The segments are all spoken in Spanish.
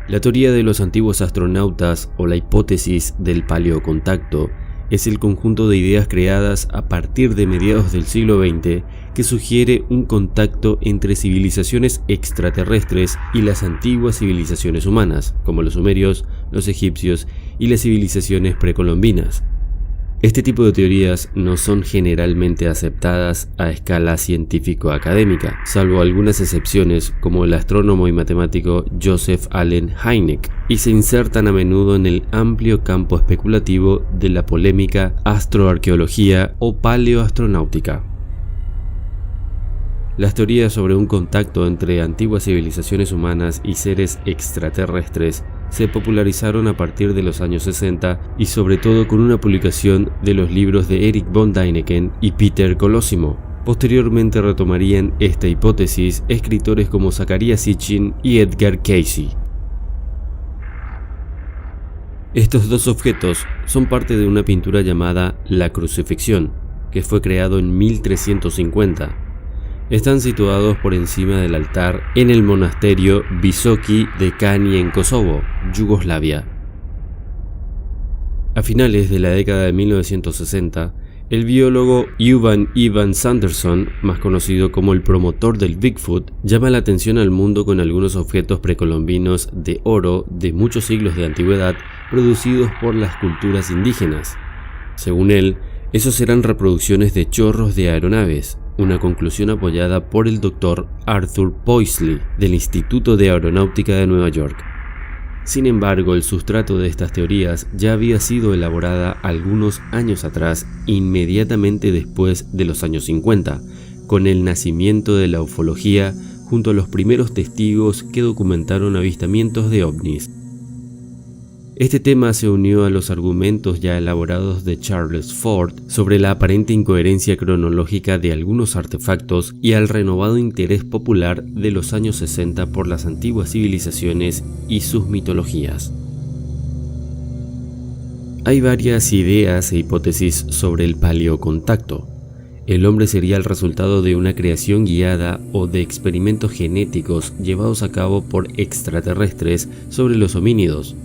La teoría de los antiguos astronautas o la hipótesis del paleocontacto es el conjunto de ideas creadas a partir de mediados del siglo XX que sugiere un contacto entre civilizaciones extraterrestres y las antiguas civilizaciones humanas, como los sumerios, los egipcios y las civilizaciones precolombinas. Este tipo de teorías no son generalmente aceptadas a escala científico-académica, salvo algunas excepciones como el astrónomo y matemático Joseph Allen Hynek, y se insertan a menudo en el amplio campo especulativo de la polémica astroarqueología o paleoastronáutica. Las teorías sobre un contacto entre antiguas civilizaciones humanas y seres extraterrestres se popularizaron a partir de los años 60 y sobre todo con una publicación de los libros de Erich von Däniken y Peter Colosimo. Posteriormente retomarían esta hipótesis escritores como Zecharia Sitchin y Edgar Cayce. Estos dos objetos son parte de una pintura llamada La Crucifixión, que fue creado en 1350. Están situados por encima del altar en el monasterio Visoki de Kani en Kosovo, Yugoslavia. A finales de la década de 1960, el biólogo Ivan Sanderson, más conocido como el promotor del Bigfoot, llama la atención al mundo con algunos objetos precolombinos de oro de muchos siglos de antigüedad producidos por las culturas indígenas. Según él, esos eran reproducciones de chorros de aeronaves, una conclusión apoyada por el Dr. Arthur Poisley del Instituto de Aeronáutica de Nueva York. Sin embargo, el sustrato de estas teorías ya había sido elaborada algunos años atrás, inmediatamente después de los años 50, con el nacimiento de la ufología junto a los primeros testigos que documentaron avistamientos de ovnis. Este tema se unió a los argumentos ya elaborados de Charles Fort sobre la aparente incoherencia cronológica de algunos artefactos y al renovado interés popular de los años 60 por las antiguas civilizaciones y sus mitologías. Hay varias ideas e hipótesis sobre el paleocontacto. El hombre sería el resultado de una creación guiada o de experimentos genéticos llevados a cabo por extraterrestres sobre los homínidos.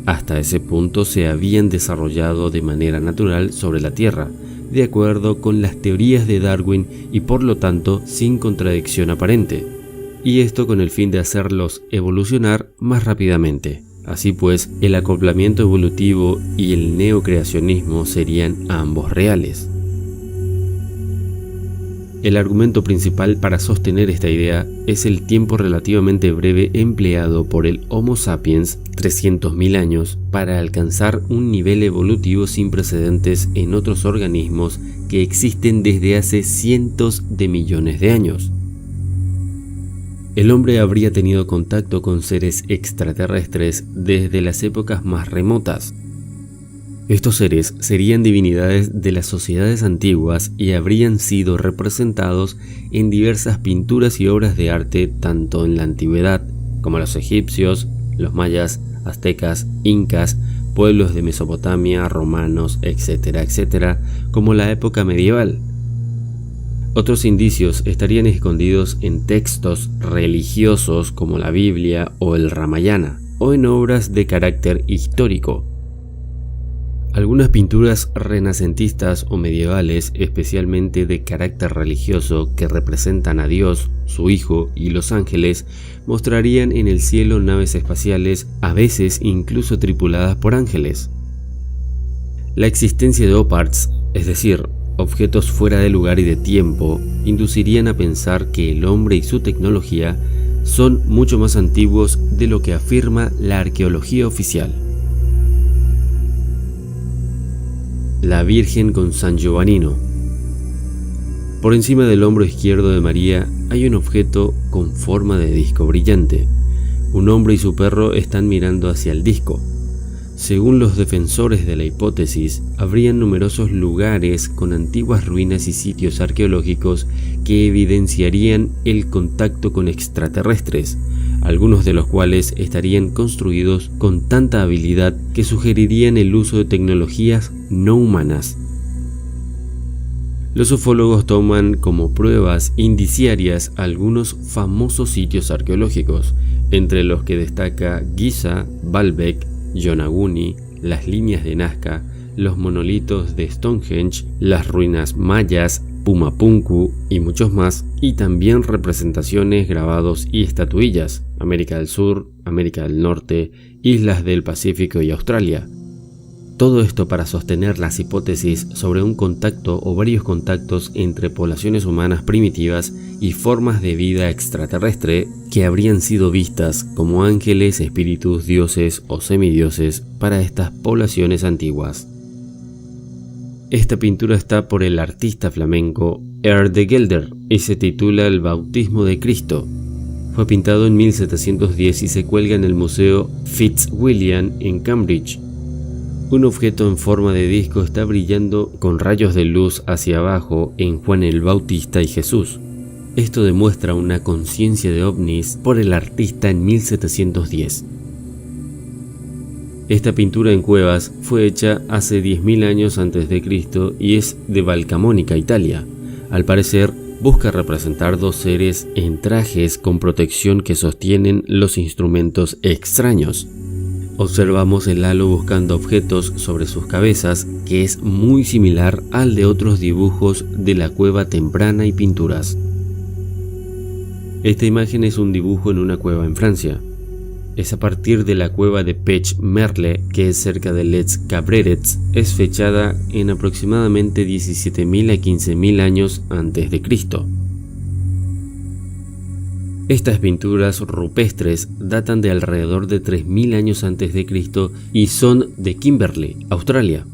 Hasta ese punto se habían desarrollado de manera natural sobre la Tierra, de acuerdo con las teorías de Darwin y por lo tanto sin contradicción aparente, y esto con el fin de hacerlos evolucionar más rápidamente. Así pues, el acoplamiento evolutivo y el neocreacionismo serían ambos reales. El argumento principal para sostener esta idea es el tiempo relativamente breve empleado por el Homo sapiens, 300.000 años, para alcanzar un nivel evolutivo sin precedentes en otros organismos que existen desde hace cientos de millones de años. El hombre habría tenido contacto con seres extraterrestres desde las épocas más remotas. Estos seres serían divinidades de las sociedades antiguas y habrían sido representados en diversas pinturas y obras de arte tanto en la antigüedad como los egipcios, los mayas, aztecas, incas, pueblos de Mesopotamia, romanos, etcétera, como la época medieval. Otros indicios estarían escondidos en textos religiosos como la Biblia o el Ramayana, o en obras de carácter histórico. Algunas pinturas renacentistas o medievales, especialmente de carácter religioso, que representan a Dios, su Hijo y los ángeles, mostrarían en el cielo naves espaciales, a veces incluso tripuladas por ángeles. La existencia de OPARTs, es decir, objetos fuera de lugar y de tiempo, inducirían a pensar que el hombre y su tecnología son mucho más antiguos de lo que afirma la arqueología oficial. La Virgen con San Giovannino. Por encima del hombro izquierdo de María hay un objeto con forma de disco brillante. Un hombre y su perro están mirando hacia el disco. Según los defensores de la hipótesis, habrían numerosos lugares con antiguas ruinas y sitios arqueológicos que evidenciarían el contacto con extraterrestres, algunos de los cuales estarían construidos con tanta habilidad que sugerirían el uso de tecnologías no humanas. Los ufólogos toman como pruebas indiciarias algunos famosos sitios arqueológicos, entre los que destaca Giza, Baalbek, Yonaguni, las líneas de Nazca, los monolitos de Stonehenge, las ruinas mayas, Pumapunku y muchos más, y también representaciones, grabados y estatuillas, América del Sur, América del Norte, islas del Pacífico y Australia. Todo esto para sostener las hipótesis sobre un contacto o varios contactos entre poblaciones humanas primitivas y formas de vida extraterrestre que habrían sido vistas como ángeles, espíritus, dioses o semidioses para estas poblaciones antiguas. Esta pintura está por el artista flamenco Ernst de Gelder y se titula El bautismo de Cristo. Fue pintado en 1710 y se cuelga en el Museo Fitzwilliam en Cambridge. Un objeto en forma de disco está brillando con rayos de luz hacia abajo en Juan el Bautista y Jesús. Esto demuestra una conciencia de ovnis por el artista en 1710. Esta pintura en cuevas fue hecha hace 10.000 años antes de Cristo y es de Valcamonica, Italia. Al parecer, busca representar dos seres en trajes con protección que sostienen los instrumentos extraños. Observamos el halo buscando objetos sobre sus cabezas, que es muy similar al de otros dibujos de la cueva temprana y pinturas. Esta imagen es un dibujo en una cueva en Francia. Es a partir de la cueva de Pech Merle, que es cerca de Les Cabrerets, es fechada en aproximadamente 17.000 a 15.000 años antes de Cristo. Estas pinturas rupestres datan de alrededor de 3.000 años antes de Cristo y son de Kimberley, Australia.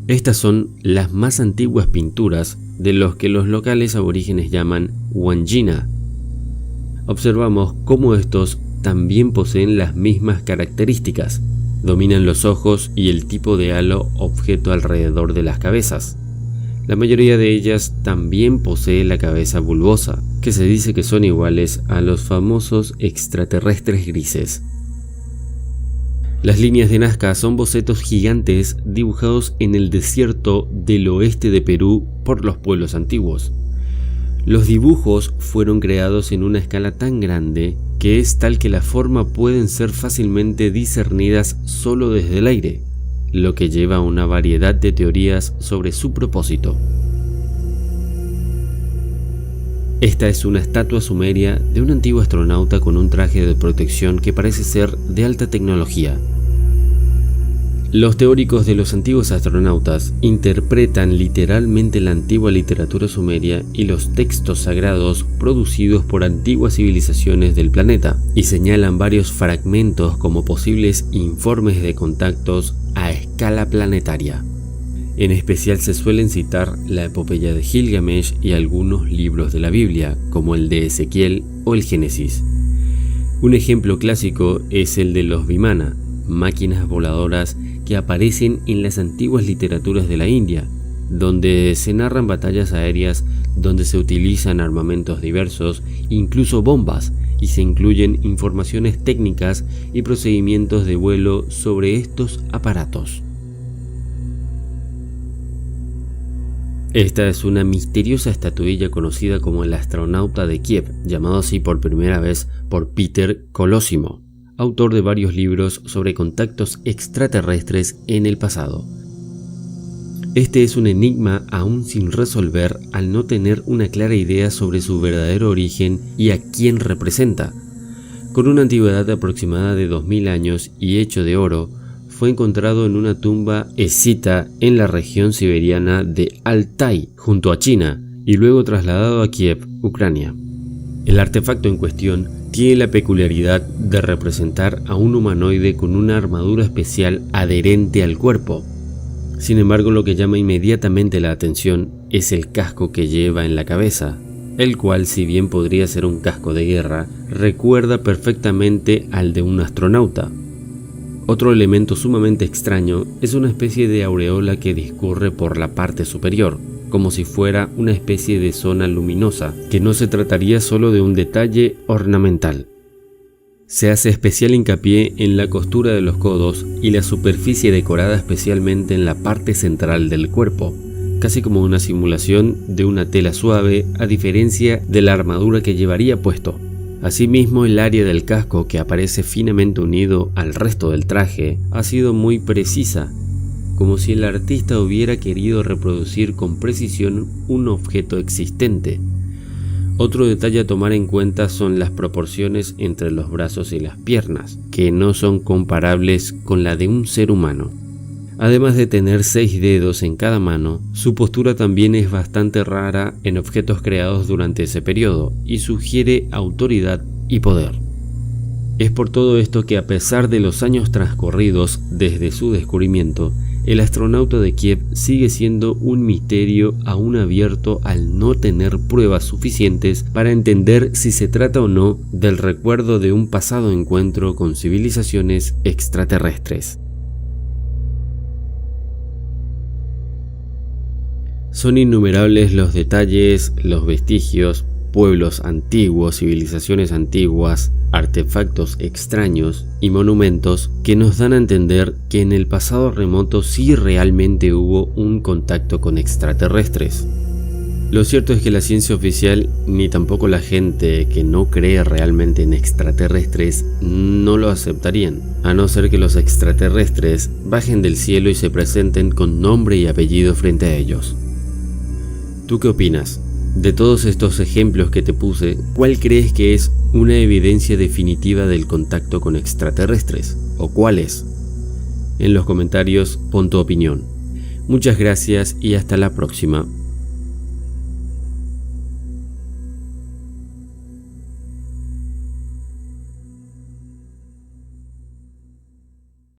Estas son las más antiguas pinturas de los que los locales aborígenes llaman Wangina. Observamos cómo estos también poseen las mismas características. Dominan los ojos y el tipo de halo objeto alrededor de las cabezas. La mayoría de ellas también posee la cabeza bulbosa, que se dice que son iguales a los famosos extraterrestres grises. Las líneas de Nazca son bocetos gigantes dibujados en el desierto del oeste de Perú por los pueblos antiguos. Los dibujos fueron creados en una escala tan grande que es tal que la forma pueden ser fácilmente discernidas solo desde el aire, lo que lleva a una variedad de teorías sobre su propósito. Esta es una estatua sumeria de un antiguo astronauta con un traje de protección que parece ser de alta tecnología. Los teóricos de los antiguos astronautas interpretan literalmente la antigua literatura sumeria y los textos sagrados producidos por antiguas civilizaciones del planeta y señalan varios fragmentos como posibles informes de contactos a escala planetaria. En especial se suelen citar la epopeya de Gilgamesh y algunos libros de la Biblia, como el de Ezequiel o el Génesis. Un ejemplo clásico es el de los Vimana, máquinas voladoras que aparecen en las antiguas literaturas de la India, donde se narran batallas aéreas donde se utilizan armamentos diversos, incluso bombas, y se incluyen informaciones técnicas y procedimientos de vuelo sobre estos aparatos. Esta es una misteriosa estatuilla conocida como el astronauta de Kiev, llamado así por primera vez por Peter Colosimo, autor de varios libros sobre contactos extraterrestres en el pasado. Este es un enigma aún sin resolver al no tener una clara idea sobre su verdadero origen y a quién representa. Con una antigüedad aproximada de 2000 años y hecho de oro, fue encontrado en una tumba escita en la región siberiana de Altai, junto a China, y luego trasladado a Kiev, Ucrania. El artefacto en cuestión tiene la peculiaridad de representar a un humanoide con una armadura especial adherente al cuerpo. Sin embargo, lo que llama inmediatamente la atención es el casco que lleva en la cabeza, el cual, si bien podría ser un casco de guerra, recuerda perfectamente al de un astronauta. Otro elemento sumamente extraño es una especie de aureola que discurre por la parte superior, como si fuera una especie de zona luminosa, que no se trataría solo de un detalle ornamental. Se hace especial hincapié en la costura de los codos y la superficie decorada especialmente en la parte central del cuerpo, casi como una simulación de una tela suave a diferencia de la armadura que llevaría puesto. Asimismo, el área del casco, que aparece finamente unido al resto del traje, ha sido muy precisa, como si el artista hubiera querido reproducir con precisión un objeto existente. Otro detalle a tomar en cuenta son las proporciones entre los brazos y las piernas, que no son comparables con la de un ser humano. Además de tener 6 dedos en cada mano, su postura también es bastante rara en objetos creados durante ese periodo y sugiere autoridad y poder. Es por todo esto que, a pesar de los años transcurridos desde su descubrimiento, el astronauta de Kiev sigue siendo un misterio aún abierto al no tener pruebas suficientes para entender si se trata o no del recuerdo de un pasado encuentro con civilizaciones extraterrestres. Son innumerables los detalles, los vestigios, pueblos antiguos, civilizaciones antiguas, artefactos extraños y monumentos que nos dan a entender que en el pasado remoto sí realmente hubo un contacto con extraterrestres. Lo cierto es que la ciencia oficial, ni tampoco la gente que no cree realmente en extraterrestres, no lo aceptarían, a no ser que los extraterrestres bajen del cielo y se presenten con nombre y apellido frente a ellos. ¿Tú qué opinas? De todos estos ejemplos que te puse, ¿cuál crees que es una evidencia definitiva del contacto con extraterrestres? ¿O cuál es? En los comentarios pon tu opinión. Muchas gracias y hasta la próxima.